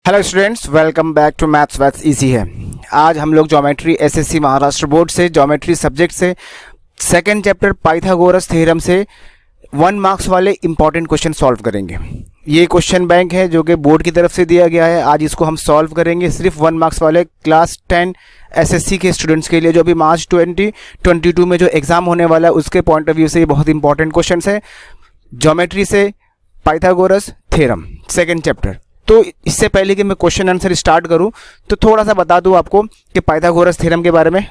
Hello students, welcome back to maths what's easy है। आज हम लोग ज्योमेट्री एसएससी महाराष्ट्र बोर्ड से ज्योमेट्री सब्जेक्ट से सेकंड चैप्टर पाइथागोरस थ्योरम से 1 मार्क्स वाले इंपॉर्टेंट क्वेश्चन सॉल्व करेंगे। ये क्वेश्चन बैंक है जो कि बोर्ड की तरफ से दिया गया है। आज इसको हम सॉल्व करेंगे सिर्फ 1 मार्क्स वाले क्लास 10 एसएससी के स्टूडेंट्स के लिए, जो भी मार्च 2022 में जो एग्ज़ाम होने वाला है उसके पॉइंट ऑफ व्यू से ये बहुत इंपॉर्टेंट क्वेश्चन है। ज्योमेट्री से पाइथागोरस थ्योरम सेकेंड चैप्टर। तो इससे पहले कि मैं क्वेश्चन आंसर स्टार्ट करूं तो थोड़ा सा बता दूं आपको कि पाइथागोरस थ्योरम के बारे में।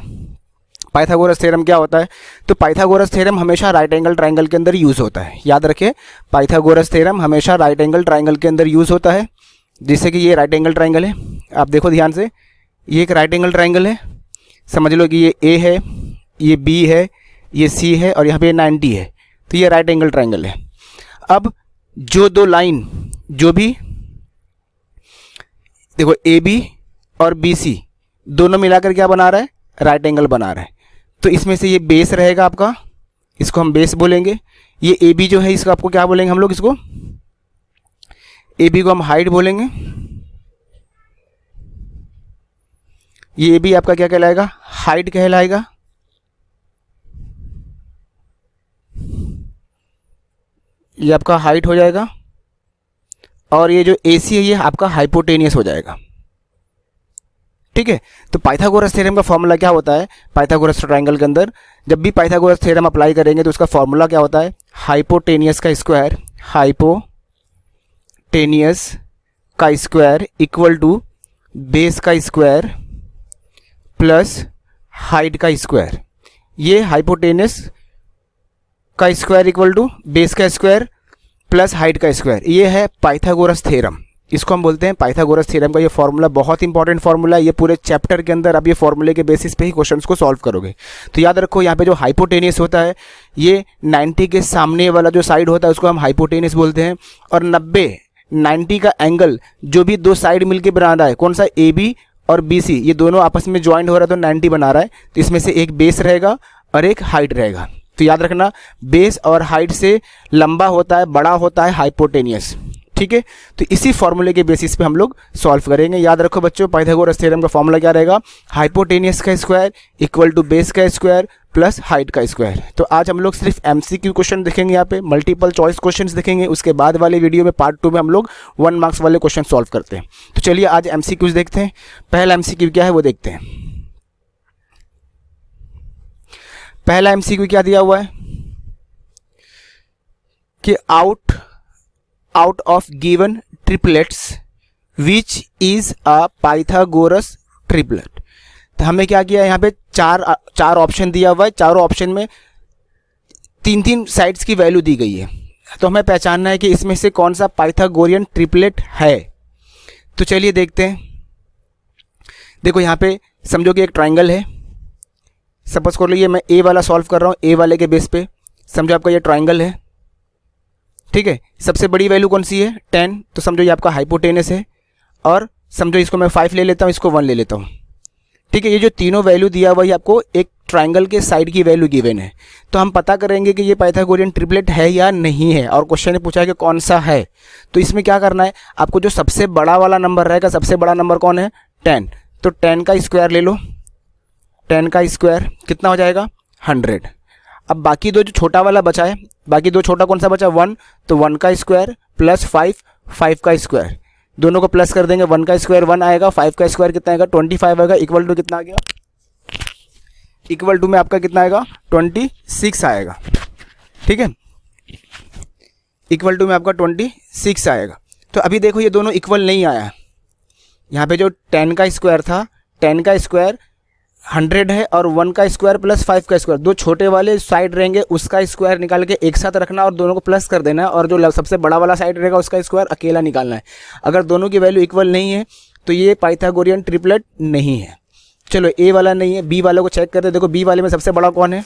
पाइथागोरस थ्योरम क्या होता है? तो पाइथागोरस थ्योरम हमेशा राइट एंगल ट्रायंगल के अंदर यूज़ होता है। याद रखिए, पाइथागोरस थ्योरम हमेशा राइट एंगल ट्रायंगल के अंदर यूज़ होता है। जैसे कि ये राइट एंगल ट्रायंगल है, आप देखो ध्यान से, ये एक राइट एंगल ट्रायंगल है। समझ लो कि ये ए है, ये बी है, ये सी है और यहाँ पे 90 है। तो ये राइट एंगल ट्रायंगल है। अब जो दो लाइन जो भी देखो ए बी और बी सी दोनों मिलाकर क्या बना रहा है? राइट एंगल बना रहा है। तो इसमें से ये बेस रहेगा आपका, इसको हम बेस बोलेंगे। ये ए बी जो है इसको आपको क्या बोलेंगे हम लोग? इसको ए बी को हम हाइट बोलेंगे। ये ए बी आपका क्या कहलाएगा? हाइट कहलाएगा। ये आपका हाइट हो जाएगा। और ये जो AC है ये आपका हाइपोटेनियस हो जाएगा। ठीक है। तो पाइथागोरस थ्योरम का फॉर्मूला क्या होता है? पाइथागोरस ट्रायंगल के अंदर जब भी पाइथागोरस थ्योरम अप्लाई करेंगे तो उसका फॉर्मूला क्या होता है? हाइपोटेनियस का स्क्वायर, हाइपोटेनियस का स्क्वायर इक्वल टू बेस का स्क्वायर प्लस हाइट का स्क्वायर। ये हाइपोटेनियस का स्क्वायर इक्वल टू बेस का स्क्वायर प्लस हाइट का स्क्वायर, ये है पाइथागोरस थ्योरम। इसको हम बोलते हैं पाइथागोरस थ्योरम का ये फॉर्मूला बहुत इंपॉर्टेंट फॉर्मूला है। ये पूरे चैप्टर के अंदर आप ये फॉर्मूले के बेसिस पे ही क्वेश्चंस को सॉल्व करोगे। तो याद रखो, यहाँ पे जो हाइपोटेनियस होता है ये 90 के सामने वाला जो साइड होता है उसको हम हाइपोटेनियस बोलते हैं। और 90 का एंगल जो भी दो साइड मिलकर बना रहा है, कौन सा? ए बी और बी सी, ये दोनों आपस में ज्वाइंट हो रहा है तो 90 बना रहा है। तो इसमें से एक बेस रहेगा और एक हाइट रहेगा। तो याद रखना, बेस और हाइट से लंबा होता है, बड़ा होता है हाइपोटेनियस। ठीक है। तो इसी फॉर्मूले के बेसिस पे हम लोग सॉल्व करेंगे। याद रखो बच्चों, पाइथागोरस थ्योरम का फॉर्मूला क्या रहेगा? हाइपोटेनियस का स्क्वायर इक्वल टू बेस का स्क्वायर प्लस हाइट का स्क्वायर। तो आज हम लोग सिर्फ MCQ क्वेश्चन देखेंगे, यहाँ पे मल्टीपल चॉइस क्वेश्चन देखेंगे। उसके बाद वाले वीडियो में पार्ट 2 में हम लोग 1 मार्क्स वाले क्वेश्चन सॉल्व करते हैं। तो चलिए आज MCQs देखते हैं। पहला MCQ क्या है वो देखते हैं। पहला MCQ क्या दिया हुआ है कि out of given triplets which is a Pythagoras triplet. तो हमें क्या किया, यहाँ पे चार ऑप्शन दिया हुआ है। चारों ऑप्शन में 3 साइड्स की वैल्यू दी गई है। तो हमें पहचानना है कि इसमें से कौन सा पाइथागोरियन ट्रिपलेट है। तो चलिए देखते हैं। देखो यहाँ पे समझो कि एक ट्राइंगल है। सपोज कर लीजिए मैं ए वाला सॉल्व कर रहा हूँ, ए वाले के बेस पे। समझो आपका ये ट्राइंगल है। ठीक है। सबसे बड़ी वैल्यू कौन सी है? 10। तो समझो ये आपका हाइपोटेनस है। और समझो इसको मैं 5 ले लेता हूँ, इसको 1 ले लेता हूँ। ठीक है। ये जो तीनों वैल्यू दिया हुआ है आपको एक ट्राइंगल के साइड की वैल्यू गिवन है। तो हम पता करेंगे कि ये पाइथागोरियन ट्रिपलेट है या नहीं है। और क्वेश्चन ने पूछा है कि कौन सा है। तो इसमें क्या करना है आपको? जो सबसे बड़ा वाला नंबर रहेगा, सबसे बड़ा नंबर कौन है? 10। तो 10 का स्क्वायर ले लो। 10 का स्क्वायर कितना हो जाएगा? 100। अब बाकी दो जो छोटा वाला बचा है, बाकी दो छोटा कौन सा बचा? 1। तो 1 का स्क्वायर प्लस 5 का स्क्वायर, दोनों को प्लस कर देंगे। 1 का स्क्वायर 1 आएगा, 5 का स्क्वायर कितना आएगा? 25 आएगा। इक्वल टू कितना आ गया? इक्वल टू में आपका कितना आएगा? 26 आएगा। ठीक है। इक्वल टू में आपका 26 आएगा। तो अभी देखो ये दोनों इक्वल नहीं आया। यहाँ पे जो 10 का स्क्वायर था, 10 का स्क्वायर 100 है और 1 का स्क्वायर प्लस 5 का स्क्वायर, दो छोटे वाले साइड रहेंगे उसका स्क्वायर निकाल के एक साथ रखना और दोनों को प्लस कर देना है। और जो सबसे बड़ा वाला साइड रहेगा उसका स्क्वायर अकेला निकालना है। अगर दोनों की वैल्यू इक्वल नहीं है तो ये पाइथागोरियन ट्रिपलेट नहीं है। चलो ए वाला नहीं है, बी वाले को चेक करते हैं। देखो बी वाले में सबसे बड़ा कौन है?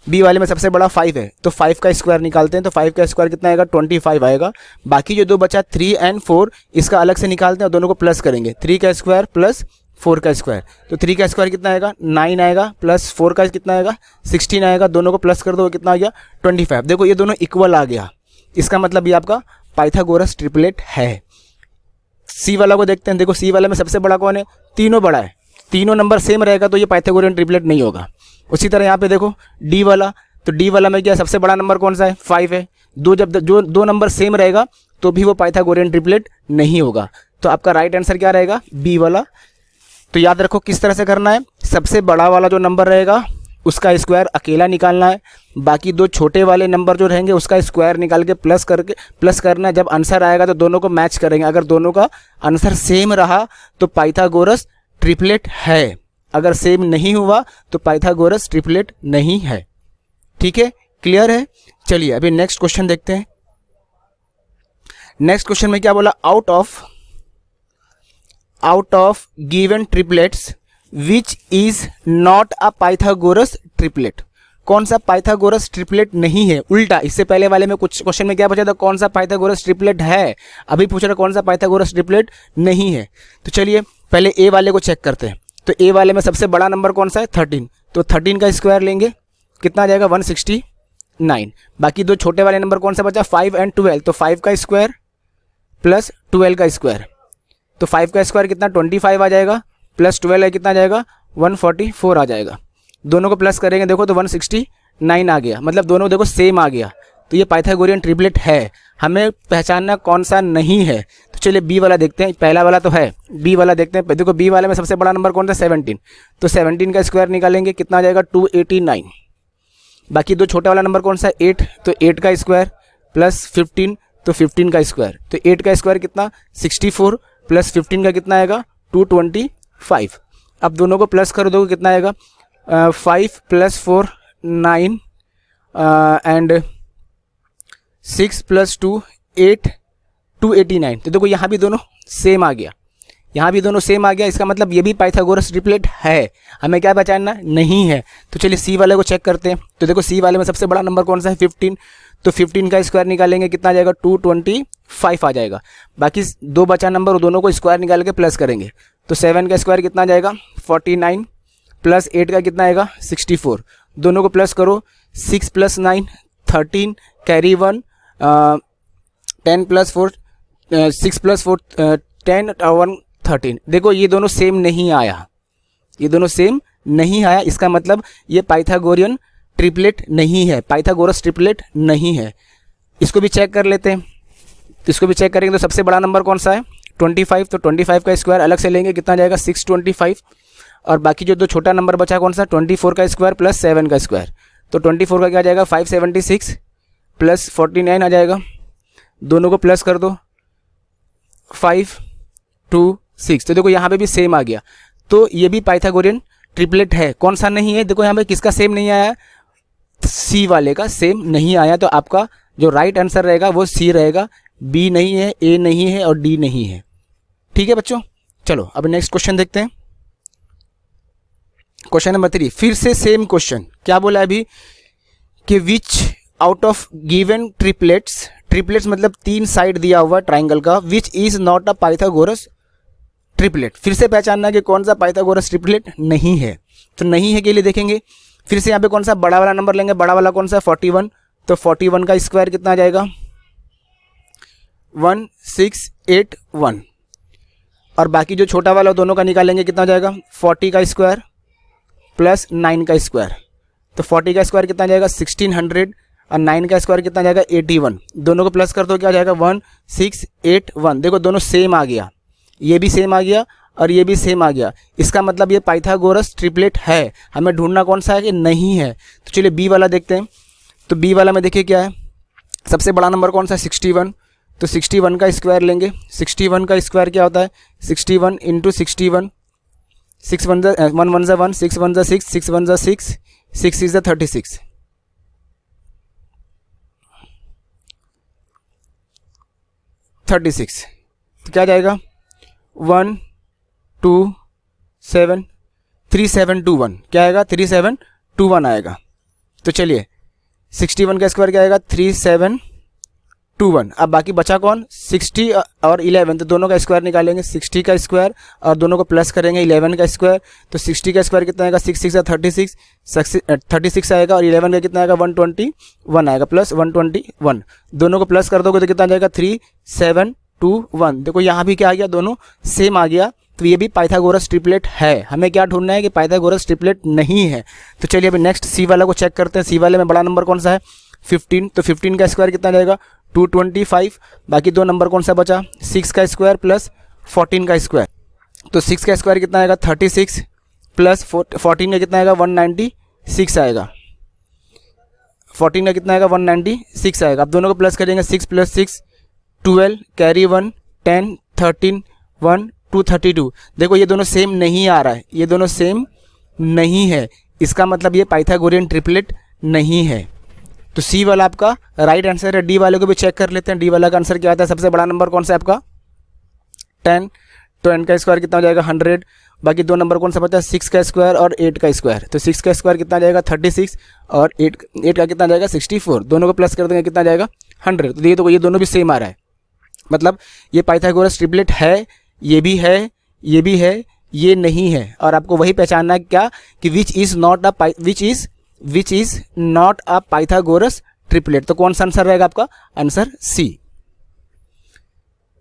बी वाले में सबसे बड़ा 5 है। तो 5 का स्क्वायर निकालते हैं। तो 5 का स्क्वायर कितना आएगा? 25 आएगा। बाकी जो दो बचा 3 और 4, इसका अलग से निकालते हैं और दोनों को प्लस करेंगे। 3 का स्क्वायर प्लस 4 का स्क्वायर, तो 3 का स्क्वायर कितना आएगा? 9 आएगा। प्लस 4 का कितना आएगा? 16 आएगा। दोनों को प्लस कर दो, कितना आ गया? 25। देखो ये दोनों इक्वल आ गया। इसका मतलब ये आपका पाइथागोरस ट्रिपलेट है। सी वाला को देखते हैं। देखो सी वाले में सबसे बड़ा कौन है, तीनों बड़ा है, तीनों नंबर सेम रहेगा तो ये पाइथागोरियन ट्रिपलेट नहीं होगा। उसी तरह यहाँ पे देखो डी वाला, तो डी वाला में क्या सबसे बड़ा नंबर कौन सा है, 5 है। जब जो दो नंबर सेम रहेगा तो भी वो पाइथागोरियन ट्रिपलेट नहीं होगा। तो आपका राइट आंसर क्या रहेगा, बी वाला। तो याद रखो किस तरह से करना है, सबसे बड़ा वाला जो नंबर रहेगा उसका स्क्वायर अकेला निकालना है, बाकी दो छोटे वाले नंबर जो रहेंगे उसका स्क्वायर निकाल के प्लस करना है। जब आंसर आएगा तो दोनों को मैच करेंगे, अगर दोनों का आंसर सेम रहा तो पाइथागोरस ट्रिपलेट है, अगर सेम नहीं हुआ तो पाइथागोरस ट्रिपलेट नहीं है। ठीक है, क्लियर है। चलिए अभी नेक्स्ट क्वेश्चन देखते हैं। नेक्स्ट क्वेश्चन में क्या बोला, out of given triplets which is not a Pythagoras triplet. कौन सा पाइथागोरस ट्रिपलेट नहीं है, उल्टा। इससे पहले वाले में कुछ क्वेश्चन में क्या पूछा था, कौन सा पाइथागोरस ट्रिपलेट है, अभी पूछ रहा कौन सा पाइथागोरस ट्रिपलेट नहीं है। तो चलिए पहले ए वाले को चेक करते हैं। तो ए वाले में सबसे बड़ा नंबर कौन सा है, 13। तो 13 का स्क्वायर लेंगे, कितना आ जाएगा, 169। बाकी दो छोटे वाले नंबर कौन सा बचा, 5 और 12। तो 5 का स्क्वायर प्लस 12 का स्क्वायर, तो 5 का स्क्वायर कितना 25 आ जाएगा, प्लस 12 है कितना आ जाएगा 144 आ जाएगा। दोनों को प्लस करेंगे देखो तो 169 आ गया, मतलब दोनों देखो सेम आ गया। तो ये पाइथागोरियन ट्रिपलेट है, हमें पहचानना कौन सा नहीं है। तो चलिए बी वाला देखते हैं, पहला वाला तो है, बी वाला देखते हैं। देखो बी वाले में सबसे बड़ा नंबर कौन सा, 17। तो 17 का स्क्वायर निकालेंगे, कितना आ जाएगा 289। बाकी दो छोटा वाला नंबर कौन सा, 8। तो 8 का स्क्वायर प्लस 15, तो 15 का स्क्वायर। तो 8 का स्क्वायर कितना 64, प्लस 15 का कितना आएगा 225। अब दोनों को प्लस कर दोगे कितना आएगा, 5 + 4 9 एंड 6 + 2 8 289। तो देखो यहाँ भी दोनों सेम आ गया, यहाँ भी दोनों सेम आ गया, इसका मतलब ये भी पाइथागोरस ट्रिपलेट है, हमें क्या पहचानना नहीं है। तो चलिए सी वाले को चेक करते हैं। तो देखो सी वाले में सबसे बड़ा नंबर कौन सा है, 15। तो 15 का स्क्वायर निकालेंगे, कितना आ जाएगा 225 आ जाएगा। बाकी दो बचा नंबर, दोनों को स्क्वायर निकाल के प्लस करेंगे। तो 7 का स्क्वायर कितना आ जाएगा 49, प्लस 8 का कितना आएगा 64। दोनों को प्लस करो, 6 + 9 13, कैरी 1, 10 + 4 6 + 4 10 और 1 13। देखो ये दोनों सेम नहीं आया, ये दोनों सेम नहीं आया, इसका मतलब ये पाइथागोरियन ट्रिपलेट नहीं है, पाइथागोरस ट्रिपलेट नहीं है। इसको भी चेक कर लेते हैं। इसको भी चेक करेंगे तो सबसे बड़ा नंबर कौन सा है 25। तो 25 का स्क्वायर अलग से लेंगे, कितना जाएगा 625। और बाकी जो दो छोटा नंबर बचा कौन सा 24 का स्क्वायर प्लस 7 का स्क्वायर। तो 24 का क्या जाएगा 576 प्लस 49 आ जाएगा। दोनों को प्लस कर दो, 5 2 6। तो देखो यहाँ पे भी सेम आ गया, तो ये भी पाइथागोरियन ट्रिपलेट है। कौन सा नहीं है, देखो यहाँ पे किसका सेम नहीं आया, सी वाले का सेम नहीं आया। तो आपका जो राइट आंसर रहेगा वो सी रहेगा, बी नहीं है, ए नहीं है और डी नहीं है। ठीक है बच्चों, चलो अब नेक्स्ट क्वेश्चन देखते हैं। क्वेश्चन नंबर 3, फिर से सेम क्वेश्चन। क्या बोला अभी कि विच out of given triplets, triplets मतलब 3 साइड दिया हुआ ट्राइंगल का, which is not a Pythagoras triplet. फिर से पहचानना कि कौन सा पाइथागोरस ट्रिपलेट नहीं है। तो नहीं है के लिए देखेंगे, फिर से यहाँ पे कौन सा बड़ा वाला नंबर लेंगे, बड़ा वाला कौन सा 41। तो 41 का स्क्वायर कितना आ जाएगा 1681। और बाकी जो छोटा वाला दोनों का निकालेंगे, कितना आ जाएगा 40 का स्क्वायर प्लस 9 का स्क्वायर। तो 40 का स्क्वायर कितना आ जाएगा 1600 और 9 का स्क्वायर कितना आ जाएगा 81। दोनों को प्लस कर दो, क्या आ जाएगा 1681। देखो दोनों सेम आ गया, ये भी सेम आ गया और ये भी सेम आ गया, इसका मतलब ये पाइथागोरस ट्रिपलेट है। हमें ढूंढना कौन सा है कि नहीं है। तो चलिए बी वाला देखते हैं। तो बी वाला में देखिए क्या है, सबसे बड़ा नंबर कौन सा 61। तो 61 का स्क्वायर लेंगे। 61 का स्क्वायर क्या होता है 61 × 61, 6 1 1 1 1 6 1 6 6 1 6 6 is 36। 36 तो क्या जाएगा 1 2 7 3721, क्या आएगा 3721 आएगा। तो चलिए 61 का स्क्वायर क्या आएगा 3721। अब बाकी बचा कौन 60 और 11, तो दोनों का स्क्वायर निकालेंगे। 60 का स्क्वायर और दोनों को प्लस करेंगे 11 का स्क्वायर। तो 60 का स्क्वायर कितना आएगा 6 6 36 आएगा और 11 का कितना आएगा 121 आएगा प्लस 121। दोनों को प्लस कर दोगे तो कितना आ जाएगा 2 1। देखो यहाँ भी क्या आ गया, दोनों सेम आ गया, तो ये भी पाइथागोरस ट्रिपलेट है। हमें क्या ढूंढना है कि पाइथागोरस ट्रिपलेट नहीं है। तो चलिए अभी नेक्स्ट सी वाला को चेक करते हैं। सी वाले में बड़ा नंबर कौन सा है, 15। तो 15 का स्क्वायर कितना जाएगा, 225। बाकी दो नंबर कौन सा बचा, 6 का स्क्वायर प्लस 14 का स्क्वायर। तो 6 का स्क्वायर कितना आएगा, 36 प्लस 14 का कितना आएगा, 196 आएगा। 14 का कितना आएगा, 196 आएगा। अब दोनों को प्लस करेंगे, 6 प्लस 6 12, कैरी 1 10 13 1 232। देखो ये दोनों सेम नहीं आ रहा है, ये दोनों सेम नहीं है, इसका मतलब ये पाइथागोरियन ट्रिपलेट नहीं है। तो सी वाला आपका राइट आंसर है। डी वाले को भी चेक कर लेते हैं। डी वाला का आंसर क्या आता है, सबसे बड़ा नंबर कौन सा है आपका, 10। तो n का स्क्वायर कितना हो जाएगा, 100। बाकी दो नंबर कौन सा बचा है, 6 का स्क्वायर और 8 का स्क्वायर। तो 6 का स्क्वायर कितना जाएगा, 36 और 8 का कितना जाएगा, 64। दोनों को प्लस कर देंगे, कितना जाएगा, 100। तो देखिए, तो ये दोनों भी सेम आ रहा है, मतलब ये पाइथागोरस ट्रिपलेट है, ये भी है, ये भी है, ये नहीं है। और आपको वही पहचानना है क्या, कि which is not a Pythagoras triplet. तो कौन सा आंसर रहेगा आपका, आंसर सी।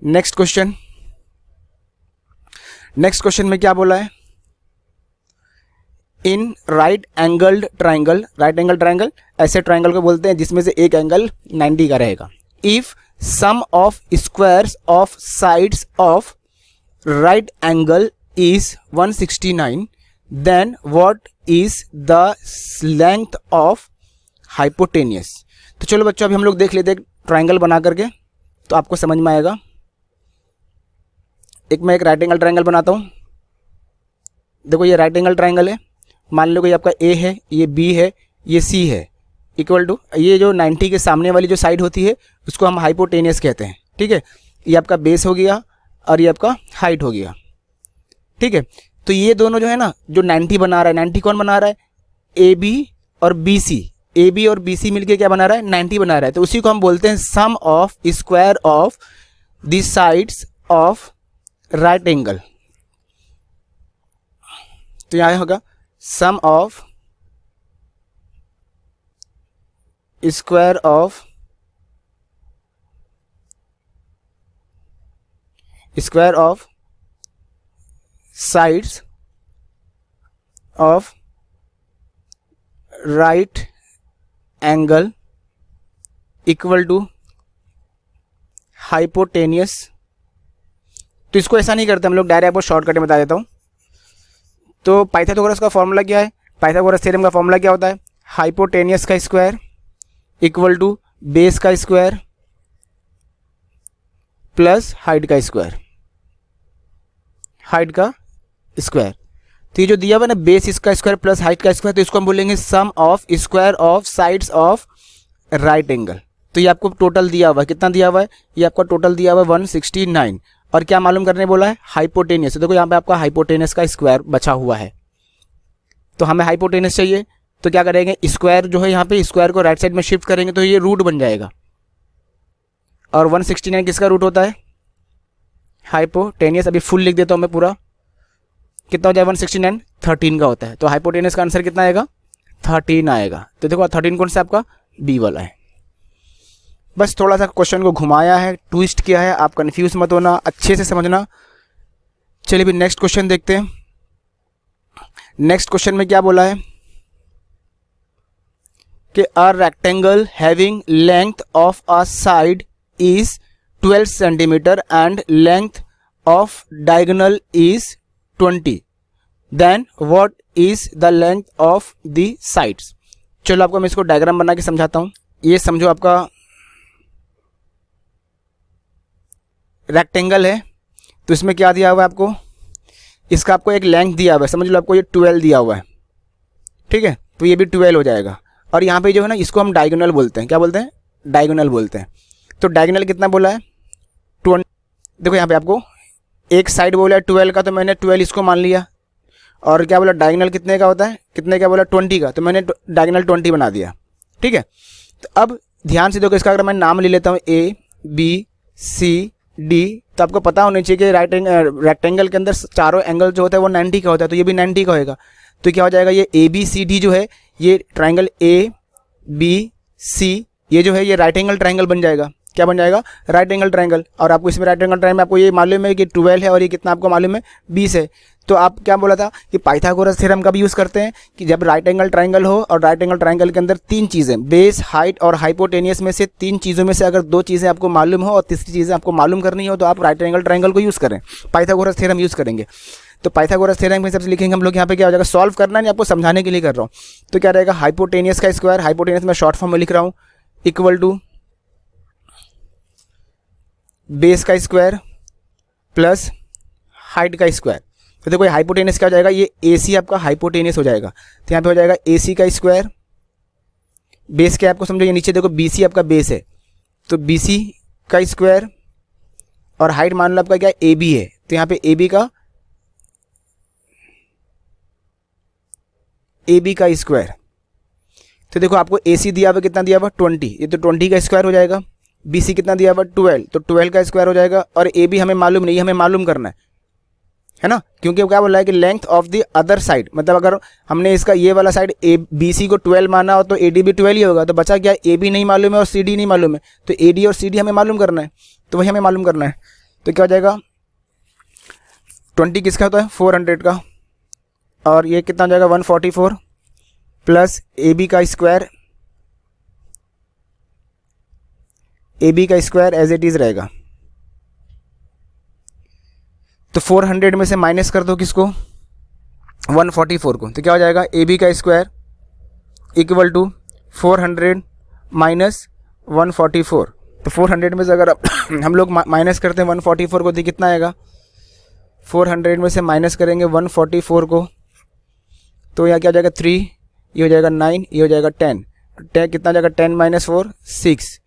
नेक्स्ट क्वेश्चन में क्या बोला है, इन राइट एंगल ट्राइंगल ऐसे ट्राइंगल को बोलते हैं जिसमें से एक एंगल 90 का रहेगा। If sum of squares of sides of right angle is 169, then what is the length of hypotenuse. तो चलो बच्चों अभी हम लोग देख लेते हैं ट्राइंगल बना करके, तो आपको समझ में आएगा। मैं एक राइट एंगल ट्राइंगल बनाता हूँ। देखो ये राइट एंगल ट्राइंगल है, मान लो कि आपका ए है, ये बी है, ये सी है, इक्वल टू ये जो 90 के सामने वाली जो साइड होती है उसको हम हाइपोटेनियस कहते हैं। ठीक है, ये आपका बेस हो गया और ये आपका हाइट हो गया। ठीक है, तो ये दोनों जो है ना, जो 90 बना रहा है, 90 कौन बना रहा है, ए बी और बी सी। ए बी और बी सी मिलकर क्या बना रहा है, 90 बना रहा है। तो उसी को हम बोलते हैं sum of square of the sides of right angle. तो यहां होगा sum of square of sides of right angle equal to hypotenuse. तो इसको ऐसा नहीं करते हम लोग, डायरेक्ट आपको शॉर्टकट में बता देता हूँ। तो पाइथागोरस का फॉर्मूला क्या है, पाइथागोरस थ्योरम का फॉर्मूला क्या होता है, हाइपोटेनियस का स्क्वायर इक्वल टू बेस का स्क्वायर प्लस हाइट का स्क्वायर। तो ये जो दिया हुआ ना, बेस इसका स्क्वायर प्लस हाइट का स्क्वायर, तो इसको हम बोलेंगे sum of square of sides of right angle. तो ये आपको टोटल दिया हुआ है, कितना दिया हुआ है, ये आपका टोटल दिया हुआ है 169। और क्या मालूम करने बोला है, हाइपोटेनियस। देखो यहाँ पे आपका हाइपोटेनियस का स्क्वायर बचा हुआ है, तो हमें हाइपोटेनियस चाहिए। तो क्या करेंगे, स्क्वायर जो है यहाँ पे, स्क्वायर को राइट साइड में शिफ्ट करेंगे तो ये रूट बन जाएगा। और 169 किसका रूट होता है, हाइपोटेनियस। अभी फुल लिख देता हूँ मैं पूरा, कितना हो जाए 169, 13 का होता है। तो हाइपोटेनियस का आंसर कितना आएगा, 13 आएगा। तो देखो 13 कौन सा आपका, बी वाला है। बस थोड़ा सा क्वेश्चन को घुमाया है, ट्विस्ट किया है, आप कंफ्यूज मत होना, अच्छे से समझना। चलिए भी नेक्स्ट क्वेश्चन देखते हैं। नेक्स्ट क्वेश्चन में क्या बोला है कि a rectangle having length of a side is 12 centimetre and length of diagonal is 20, then what is the length of the sides. चलो आपको मैं इसको डायग्राम बना के समझाता हूँ। ये समझो आपका रेक्टेंगल है, तो इसमें क्या दिया हुआ है आपको, इसका आपको एक लेंथ दिया हुआ है, समझ लो आपको ये 12 दिया हुआ है। ठीक है, तो ये भी 12 हो जाएगा। और यहाँ पे जो है ना, इसको हम डायगोनल बोलते हैं, क्या बोलते हैं, डायगोनल बोलते हैं। तो डायगोनल कितना बोला है, 20। देखो यहाँ पे आपको एक साइड बोला है 12 का, तो मैंने 12 इसको मान लिया। और क्या बोला, डायगोनल कितने का होता है, कितने का बोला, 20 का, तो मैंने डायगोनल 20 बना दिया। ठीक है, तो अब ध्यान से देखो, इसका अगर मैं नाम ले लेता हूँ ए बी सी डी, तो आपको पता होना चाहिए कि रेक्टेंगल के अंदर चारों एंगल जो होता है वो 90 का होता है, तो ये भी 90 का होगा। तो क्या हो जाएगा, ये ए बी सी डी जो है, ये ट्राइंगल ए बी सी, ये जो है ये राइट एंगल ट्राइंगल बन जाएगा। क्या बन जाएगा, राइट एंगल ट्रायंगल। और आपको इसमें राइट एंगल ट्रायंगल में आपको ये मालूम है कि 12 है और ये कितना आपको मालूम है 20 है। तो आप क्या बोला था कि पाइथागोरस थ्योरम का भी यूज़ करते हैं कि जब राइट एंगल ट्रायंगल हो और राइट एंगल ट्रायंगल के अंदर 3 चीज़ें, बेस, हाइट और हाइपोटेनियस में से 3 चीज़ों में से अगर 2 चीज़ें आपको मालूम हो और तीसरी चीज़ें आपको मालूम करनी हो तो आप राइट एंगल ट्रायंगल को यूज़ करें, पाइथागोरस थ्योरम यूज़ करेंगे। तो पाइथागोरस थ्योरम में सबसे लिखेंगे हम लोग यहाँ पे क्या हो जाएगा, सॉल्व करना नहीं, आपको समझाने के लिए कर रहा हूँ। तो क्या रहेगा, हाइपोटेनियस का स्क्वायर, हाइपोटेनियस में शॉर्ट फॉर्म में लिख रहा हूँ, इक्वल टू बेस का स्क्वायर प्लस हाइट का स्क्वायर। तो देखो हाइपोटेनियस क्या हो जाएगा, ये AC आपका हाइपोटेनियस हो जाएगा। तो यहाँ पे हो जाएगा AC का स्क्वायर, बेस क्या आपको समझो, ये नीचे देखो BC आपका बेस है, तो BC का स्क्वायर और हाइट मान लो आपका क्या AB है, तो यहाँ पे AB का स्क्वायर। तो देखो आपको AC दिया हुआ कितना दिया हुआ 20, ये तो 20 का स्क्वायर हो जाएगा। BC कितना दिया हुआ 12, तो 12 का स्क्वायर हो जाएगा। और AB हमें मालूम नहीं, हमें मालूम करना है ना, क्योंकि क्या बोला है कि length of the other side, मतलब अगर हमने इसका ये वाला साइड BC को 12 माना हो तो AD भी 12 ही होगा। तो बचा क्या, AB नहीं मालूम है और CD नहीं मालूम है, तो AD और CD हमें मालूम करना है, तो वही हमें मालूम करना है। तो क्या हो जाएगा, 20 किसका होता है 400 का, और ये कितना हो जाएगा 144 प्लस AB का स्क्वायर एज इट इज रहेगा। तो 400 में से माइनस कर दो किसको, 144 को, तो क्या हो जाएगा AB का स्क्वायर इक्वल टू 400 माइनस 144। तो 400 में से अगर हम लोग माइनस करते हैं 144 को, तो कितना आएगा, 400 में से माइनस करेंगे 144 को, तो यहाँ क्या हो जाएगा 3, ये हो जाएगा 9, ये हो जाएगा 10, 10 कितना हो जाएगा 10 माइनस 4 6,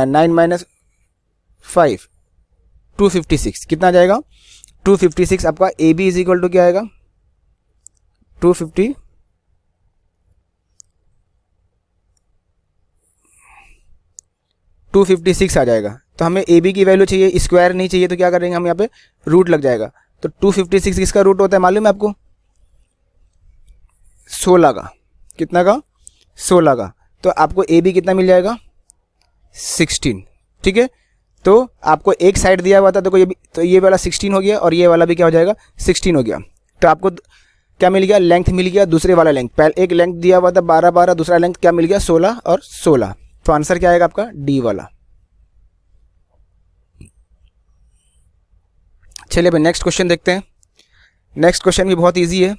9 माइनस 5 256, कितना जाएगा 256। आपका AB इज इक्वल टू क्या आएगा 256 आ जाएगा। तो हमें AB की वैल्यू चाहिए, स्क्वायर नहीं चाहिए, तो क्या करेंगे हम यहाँ पे रूट लग जाएगा। तो 256 किसका रूट होता है मालूम है आपको, 16 का, कितना का 16 का। तो आपको AB कितना मिल जाएगा 16, ठीक है। तो आपको एक साइड दिया हुआ था, देखो तो ये वाला 16 हो गया और ये वाला भी क्या हो जाएगा 16 हो गया। तो आपको क्या मिल गया, लेंथ मिल गया, दूसरे वाला लेंथ, पहले एक लेंथ दिया हुआ था 12 दूसरा लेंथ क्या मिल गया 16 और 16। तो आंसर क्या आएगा आपका D वाला। चलिए भाई नेक्स्ट क्वेश्चन देखते हैं। नेक्स्ट क्वेश्चन भी बहुत ईजी है।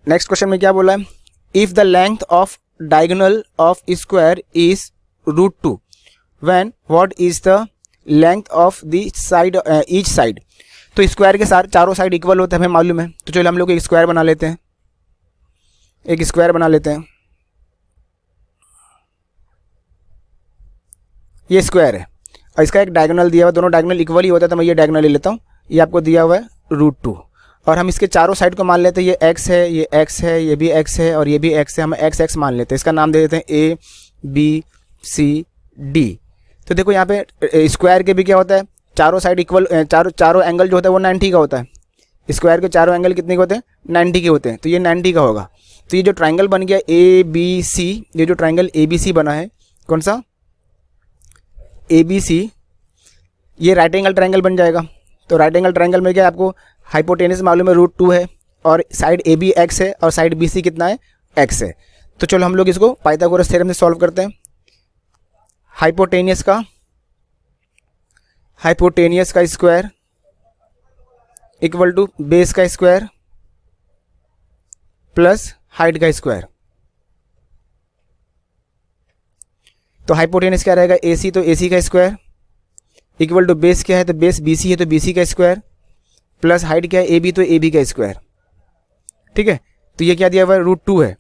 नेक्स्ट क्वेश्चन में क्या बोला है, if the length of diagonal of square is √2 when what is the length of the side each side. तो स्क्वायर के चारों साइड इक्वल होते हैं हमें मालूम है। तो चलो हम लोग एक स्क्वायर बना लेते हैं, एक स्क्वायर बना लेते हैं। ये स्क्वायर है और इसका एक डायगोनल दिया हुआ, दोनों डायगोनल इक्वल ही होता है, तो मैं ये डायगोनल ले लेता हूँ। ये आपको दिया हुआ है √2 और हम इसके चारों साइड को मान लेते हैं, ये x है, ये x है, ये भी x है और ये भी x है, हम x मान लेते हैं। इसका नाम दे देते हैं A B C D। तो देखो यहाँ पे स्क्वायर के भी क्या होता है, चारों साइड इक्वल, चारों एंगल जो होता है वो 90 का होता है। स्क्वायर के चारों एंगल कितने के होते हैं 90 के होते हैं, तो ये 90 का होगा। तो ये जो ट्राइंगल बन गया ABC, ये जो ट्राइंगल ABC बना है, कौन सा ABC, ये राइट एंगल ट्राइंगल बन जाएगा। तो राइट एंगल ट्राइंगल में क्या आपको हाइपोटेनस मालूम है √2 है और साइड AB x है और साइड BC कितना है x है। तो चलो हम लोग इसको पाइथागोरस थ्योरम से सॉल्व करते हैं। हाइपोटेनियस का स्क्वायर इक्वल टू बेस का स्क्वायर प्लस हाइट का स्क्वायर। तो हाइपोटेनस क्या रहेगा AC, तो AC का स्क्वायर इक्वल टू बेस क्या है, तो बेस BC है तो BC का स्क्वायर प्लस हाइट क्या है AB, तो AB का स्क्वायर। ठीक है, तो ये क्या दिया हुआ है √2 है,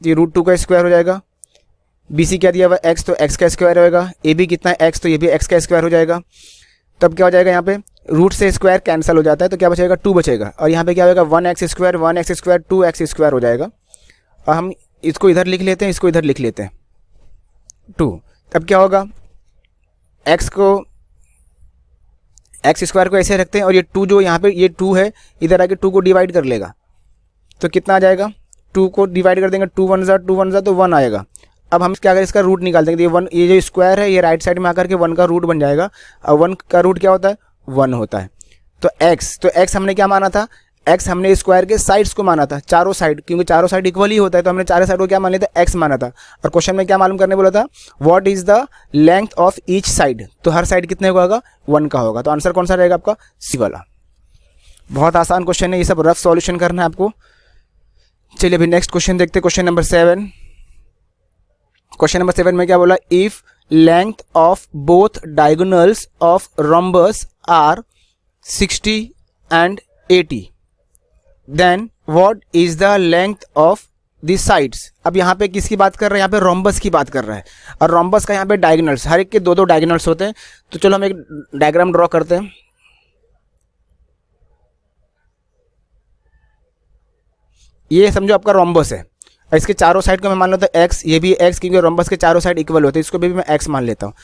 ये √2 का स्क्वायर हो जाएगा। BC क्या दिया हुआ है x, तो x का स्क्वायर होगा। AB कितना है x, तो ये भी x का स्क्वायर हो जाएगा। तब क्या हो जाएगा यहाँ पे रूट से स्क्वायर कैंसिल हो जाता है, तो क्या बचेगा 2 बचेगा और यहाँ पे क्या होगा 1x स्क्वायर 2x स्क्वायर हो जाएगा। और हम इसको इधर लिख लेते हैं, इसको इधर लिख लेते हैं 2। तब क्या होगा x स्क्वायर को ऐसे रखते हैं और ये 2 जो यहाँ पे ये 2 है इधर आके 2 को डिवाइड कर लेगा, तो कितना आ जाएगा 2 को डिवाइड कर देंगे, 2 1 ज़ा तो 1 आएगा अब हम क्या करें, इसका रूट निकाल देंगे। ये 1, ये जो स्क्वायर है ये राइट साइड में आकर के 1 का रूट बन जाएगा, और 1 का रूट क्या होता है, 1 होता है। तो x हमने क्या माना था, x हमने स्क्वायर के साइड्स को माना था, चारों साइड, क्योंकि चारों साइड इक्वल ही होता है, तो हमने चारों साइड को क्या मान लिया था, x माना था। और क्वेश्चन में क्या मालूम करने बोला था, what is the length of each side, तो हर साइड कितने का होगा, 1 का होगा। तो आंसर कौन सा रहेगा आपका, सी वाला। बहुत आसान क्वेश्चन है, ये सब रफ सॉल्यूशन करना है आपको। चलिए अभी नेक्स्ट क्वेश्चन देखते हैं, क्वेश्चन नंबर 7। क्वेश्चन नंबर 7 में क्या बोला, if length of both diagonals of rhombus are 60 and 80, then what is the length of the sides. अब यहाँ पे किसकी बात कर रहे हैं, यहाँ पे रोम्बस की बात कर रहे हैं, और रोम्बस का यहाँ पे डायगोनल्स, हर एक के 2-2 डायगोनल्स होते हैं। तो चलो हम एक डायग्राम ड्रॉ करते हैं। ये समझो आपका रोम्बस है, इसके चारों साइड को मैं मान लेता हूँ एक्स, ये भी एक्स, क्योंकि रोम्बस के चारों साइड इक्वल होते हैं, इसको भी मैं एक्स मान लेता हूँ,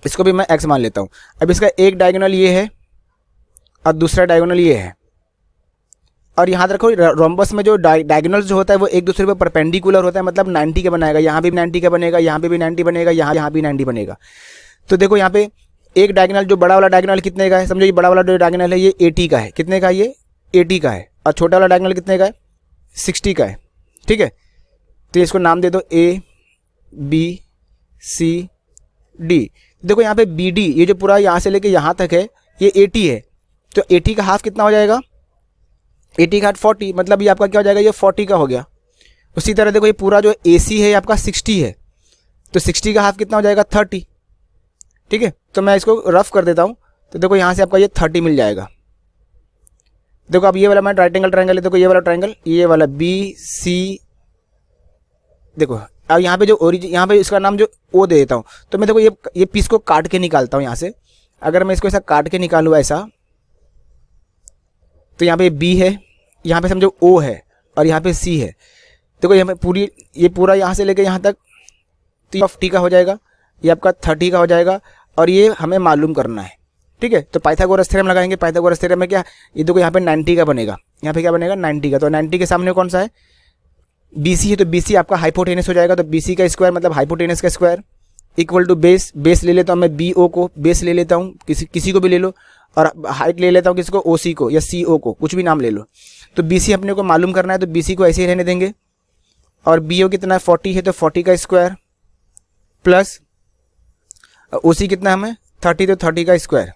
इसको भी मैं एक्स मान लेता हूँ। अब इसका एक डायगोनल ये है और दूसरा डायगोनल ये है, और यहाँ रखो रोम्बस में जो डायगोनल्स जो होता है वो एक दूसरे पर परपेंडिकुलर होता है, मतलब 90 का बनाएगा, यहाँ भी 90 का बनेगा, यहाँ पे भी 90 बनेगा, यहाँ भी 90 बनेगा। तो देखो यहाँ पे एक डायगोनल, जो बड़ा वाला डायगोनल कितने का है, समझो ये बड़ा वाला जो डायगोनल है ये 80 का है, कितने का, ये 80 का है, और छोटा वाला डायगोनल कितने का है, 60 का है। ठीक है, तो इसको नाम दे दो A B C D। देखो यहाँ पे BD, ये जो पूरा यहाँ से लेके यहाँ तक है ये 80 है, तो 80 का हाफ कितना हो जाएगा, 80 का हाफ 40, मतलब ये आपका क्या हो जाएगा, ये 40 का हो गया। उसी तरह देखो ये पूरा जो AC है ये आपका 60 है, तो 60 का हाफ कितना हो जाएगा, 30। ठीक है, तो मैं इसको रफ कर देता हूँ, तो देखो यहाँ से आपका ये 30 मिल जाएगा। देखो अब ये वाला मैं राइट एंगल ट्रायंगल है, देखो ये वाला ट्रायंगल, ये वाला BC, देखो अब यहाँ पे जो ओरिजिन, यहाँ पे इसका नाम जो O दे देता हूँ, तो मैं देखो ये पीस को काट के निकालता हूँ यहाँ से। अगर मैं इसको ऐसा काट के निकालूँ ऐसा, तो यहाँ पे B है, यहाँ पे समझो O है, और यहाँ पे C है। देखो यहाँ पे ये पूरा यहाँ से लेके यहाँ तक 30 का हो जाएगा, ये आपका 30 का हो जाएगा, और ये हमें मालूम करना है। ठीक है, तो पाइथागोरस थ्योरम लगाएंगे। पाइथागोरस थ्योरम में क्या, ये देखो यहाँ पे 90 का बनेगा, यहाँ पे क्या बनेगा, 90 का। तो 90 के सामने कौन सा है, BC है, तो BC आपका हाइपोटेनस हो जाएगा। तो BC का स्क्वायर मतलब हाइपोटेनस का square equal to base, base ले लेता हूँ मैं BO को, बेस ले लेता हूँ, किसी को भी ले लो, और हाइट ले लेता हूँ किसको, OC को या CO को, कुछ भी नाम ले लो। तो BC अपने को मालूम करना है, तो BC को ऐसे ही रहने देंगे, और BO कितना है, 40 है, तो 40 का स्क्वायर प्लस OC कितना हमें 30, तो 30 का स्क्वायर,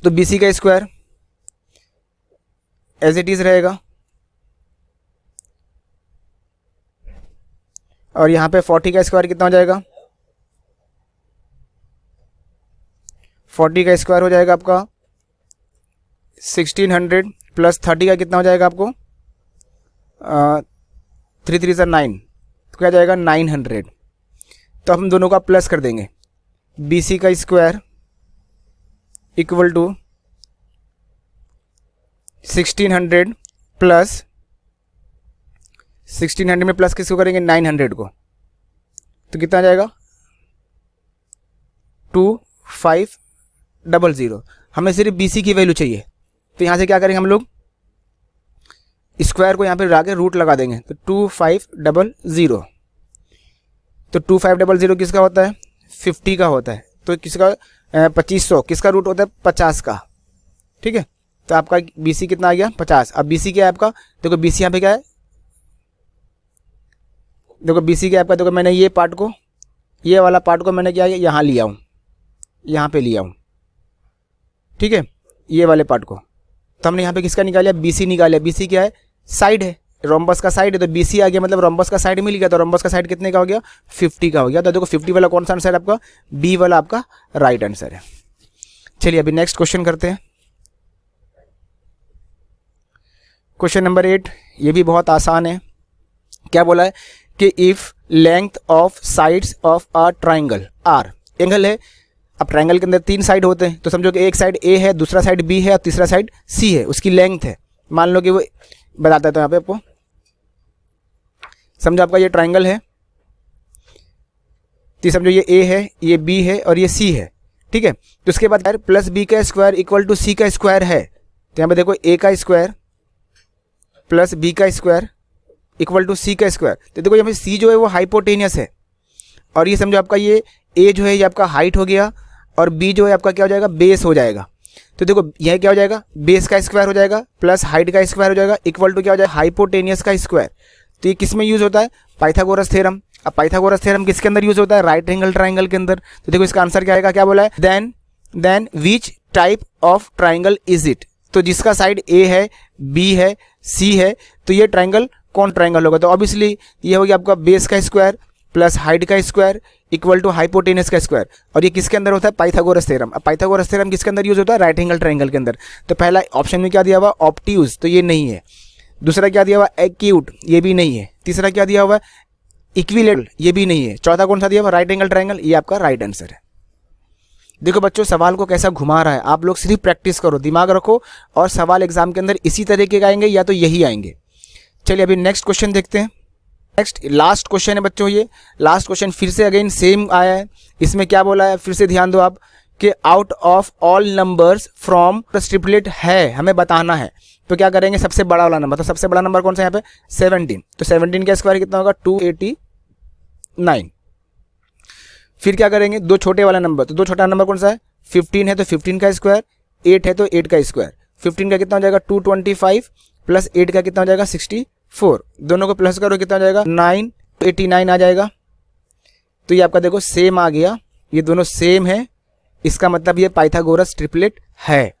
तो BC का स्क्वायर एज इट इज रहेगा, और यहाँ पे 40 का स्क्वायर कितना हो जाएगा, 40 का स्क्वायर हो जाएगा आपका 1600 प्लस 30 का कितना हो जाएगा आपको 3 3 9, तो क्या जाएगा 900। तो हम दोनों का प्लस कर देंगे, BC का स्क्वायर इक्वल टू 1600 प्लस 1600 में प्लस किसको करेंगे, 900 को, तो कितना आ जाएगा 2500। हमें सिर्फ BC की वैल्यू चाहिए, तो यहाँ से क्या करेंगे हम लोग, स्क्वायर को यहाँ पे लाके रूट लगा देंगे, तो 2500। तो 2500 किसका होता है, 50 का होता है, तो किसका 2500 किसका रूट होता है, 50 का। ठीक है, तो आपका BC कितना आ गया, 50। अब BC क्या है आपका, देखो BC यहाँ पे क्या है, देखो BC क्या है आपका, देखो मैंने ये पार्ट को, ये वाला पार्ट को मैंने क्या है यहाँ लिया हूँ, यहाँ पे लिया हूँ। ठीक है, ये वाले पार्ट को, तो हमने यहाँ पे किसका निकाला, BC निकाला। BC क्या है, साइड है, रोम्बस का साइड है, तो BC आ गया, मतलब रोम्बस का साइड मिल गया, तो रोम्बस का साइड कितने का हो गया, 50 का हो गया। तो देखो 50 वाला कौन सा आंसर है आपका, B वाला आपका राइट आंसर है। चलिए अभी नेक्स्ट क्वेश्चन करते हैं, क्वेश्चन नंबर 8। ये भी बहुत आसान है। क्या बोला है कि if length of sides of a triangle are, angle है, अब ट्राइंगल के अंदर 3 साइड होते हैं, तो समझो कि एक साइड A है, दूसरा साइड B है, और तीसरा साइड C है, उसकी लेंथ है, मान लो कि वो बताता है, तो यहाँ पे आपको समझो आपका ये ट्राइंगल है, तो समझो ये A है, ये B है, और ये C है। ठीक है, तो उसके बाद प्लस B का स्क्वायर इक्वल टू C का स्क्वायर है, तो यहाँ पे देखो A का स्क्वायर प्लस बी का स्क्वायर इक्वल टू सी का स्क्वायर। तो देखो यहाँ पे सी जो है वो हाइपोटेनियस है, और ये समझो आपका ये ए जो है ये आपका हाइट हो गया, और बी जो है आपका क्या हो जाएगा, बेस हो जाएगा। तो देखो यह क्या हो जाएगा, बेस का स्क्वायर हो जाएगा प्लस हाइट का स्क्वायर हो जाएगा इक्वल टू क्या हो जाएगा, हाइपोटेनियस का स्क्वायर। तो ये किस में यूज़ होता है, पाइथागोरस थ्योरम। अब पाइथागोरस थ्योरम किसके अंदर यूज़ होता है, राइट एंगल ट्राइंगल के अंदर। तो देखो इसका आंसर क्या आएगा, क्या बोला है, then which type of triangle is it. तो जिसका साइड ए है, बी है, सी है, तो ये ट्राइंगल कौन ट्राइंगल होगा। तो ऑब्वियसली ये हो गया आपका बेस का स्क्वायर प्लस हाइट का स्क्वायर इक्वल टू हाइपोटेनस का स्क्वायर, और ये किसके अंदर होता है, पाइथागोरस थ्योरम। अब पाइथागोरस थ्योरम किसके अंदर यूज होता है, राइट एंगल ट्राइंगल के अंदर। तो पहला ऑप्शन में क्या दिया हुआ, ऑप्ट्यूज, तो ये नहीं है। दूसरा क्या दिया हुआ, एक्यूट, ये भी नहीं है। तीसरा क्या दिया हुआ, इक्विलेटरल, ये भी नहीं है। चौथा कौन सा दिया हुआ, राइट एंगल ट्राइंगल, ये आपका राइट आंसर है। देखो बच्चों सवाल को कैसा घुमा रहा है, आप लोग सिर्फ प्रैक्टिस करो, दिमाग रखो, और सवाल एग्जाम के अंदर इसी तरीके के आएंगे या तो यही आएंगे। चलिए अभी नेक्स्ट क्वेश्चन देखते हैं। नेक्स्ट लास्ट क्वेश्चन है बच्चों, ये लास्ट क्वेश्चन फिर से अगेन सेम आया है। इसमें क्या बोला है, फिर से ध्यान दो आप, कि out of all numbers from triplet है, हमें बताना है। तो क्या करेंगे, सबसे बड़ा वाला नंबर, तो सबसे बड़ा नंबर कौन सा है यहाँ पे, 17। तो 17 का स्क्वायर कितना होगा, 289। फिर क्या करेंगे, दो छोटे वाला नंबर, तो दो छोटा नंबर कौन सा है, 15 है तो 15 का स्क्वायर, 8 है तो 8 का स्क्वायर। 15 का कितना हो जाएगा, 225 प्लस 8 का कितना हो जाएगा, 64। दोनों को प्लस करो कितना हो जाएगा, 989 आ जाएगा। तो ये आपका देखो सेम आ गया, ये दोनों सेम है, इसका मतलब ये पाइथागोरस ट्रिपलेट है।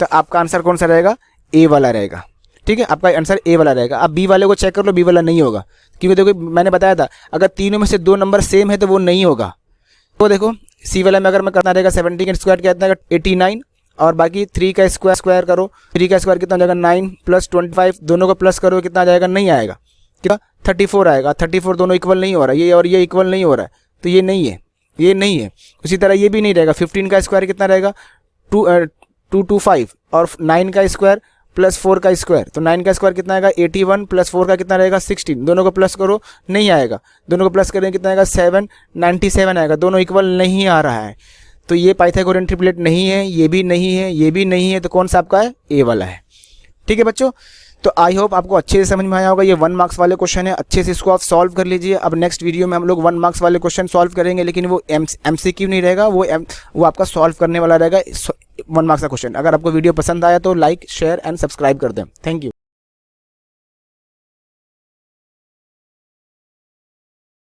तो आपका आंसर कौन सा रहेगा, ए वाला रहेगा। ठीक है, आपका आंसर ए वाला रहेगा। अब बी वाले को चेक कर लो, बी वाला नहीं होगा, क्योंकि देखो मैंने बताया था अगर तीनों में से दो नंबर सेम है तो वो नहीं होगा। तो देखो सी वाला में अगर मैं करना रहेगा 17 का स्क्वायर कितना है 89, और बाकी 3 का स्क्वायर करो, 3 का स्क्वायर कितना हो जाएगा 9 प्लस 25, दोनों को प्लस करो कितना आ जाएगा, नहीं आएगा, कितना 34 आएगा। 34 दोनों इक्वल नहीं हो रहा है, ये और ये इक्वल नहीं हो रहा है, तो ये नहीं है, ये नहीं है। उसी तरह ये भी नहीं रहेगा। 15 का स्क्वायर कितना रहेगा, 225, और 9 का स्क्वायर प्लस 4 का स्क्वायर, तो 9 का स्क्वायर कितना आएगा 81 प्लस 4 का कितना रहेगा 16, दोनों को प्लस करो, नहीं आएगा। दोनों को प्लस करेंगे कितना आएगा 797 आएगा, दोनों इक्वल नहीं आ रहा है। तो ये पाइथागोरियन ट्रिपलेट नहीं है, ये भी नहीं है, ये भी नहीं है, तो कौन सा आपका है, ए वाला है। ठीक है बच्चों, तो आई होप आपको अच्छे से समझ में आया होगा। ये 1 मार्क्स वाले क्वेश्चन है, अच्छे से इसको आप सॉल्व कर लीजिए। अब नेक्स्ट वीडियो में हम लोग 1 मार्क्स वाले क्वेश्चन सॉल्व करेंगे, लेकिन वो MCQ नहीं रहेगा, वो आपका सॉल्व करने वाला रहेगा 1 मार्क्स का क्वेश्चन। अगर आपको वीडियो पसंद आया तो लाइक, शेयर एंड सब्सक्राइब कर दें। Thank you.